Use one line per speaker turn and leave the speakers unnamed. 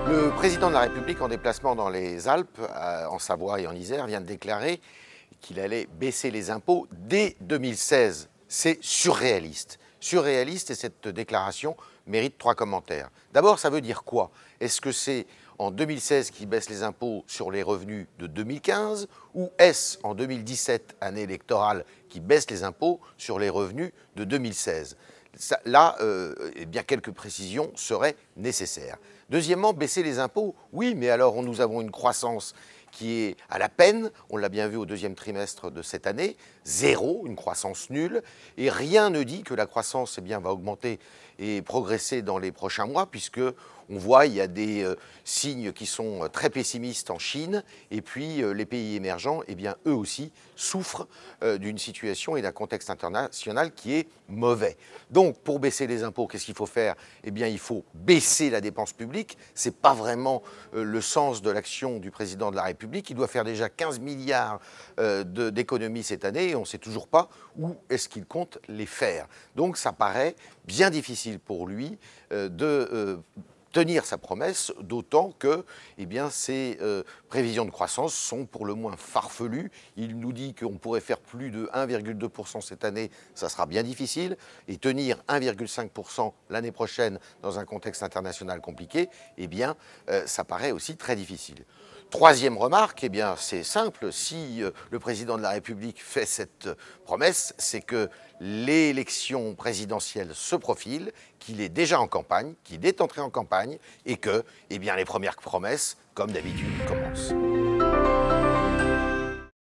Le président de la République, en déplacement dans les Alpes, en Savoie et en Isère, vient de déclarer qu'il allait baisser les impôts dès 2016. C'est surréaliste. Surréaliste, et cette déclaration mérite 3 commentaires. D'abord, ça veut dire quoi? Est-ce que c'est en 2016 qu'il baisse les impôts sur les revenus de 2015, ou est-ce en 2017, année électorale, qui baisse les impôts sur les revenus de 2016? Là, eh bien, quelques précisions seraient nécessaires. Deuxièmement, baisser les impôts, oui, mais alors nous avons une croissance qui est à la peine, on l'a bien vu au deuxième trimestre de cette année, zéro, une croissance nulle, et rien ne dit que la croissance eh bien, va augmenter et progresser dans les prochains mois, puisque on voit il y a des signes qui sont très pessimistes en Chine, et puis les pays émergents, eh bien, eux aussi, souffrent d'une situation et d'un contexte international qui est mauvais. Donc, pour baisser les impôts, qu'est-ce qu'il faut faire? Eh bien, il faut baisser la dépense publique. Ce n'est pas vraiment le sens de l'action du président de la République. Il doit faire déjà 15 milliards d'économies cette année, et on ne sait toujours pas où est-ce qu'il compte les faire. Donc, ça paraît bien difficile pour lui de tenir sa promesse, d'autant que eh bien, ses prévisions de croissance sont pour le moins farfelues. Il nous dit qu'on pourrait faire plus de 1,2% cette année, ça sera bien difficile, et tenir 1,5% l'année prochaine dans un contexte international compliqué, eh bien, ça paraît aussi très difficile. Troisième remarque, eh bien, c'est simple, si le président de la République fait cette promesse, c'est que l'élection présidentielle se profile, qu'il est déjà en campagne, qu'il est entré en campagne et que eh bien, les premières promesses, comme d'habitude, commencent.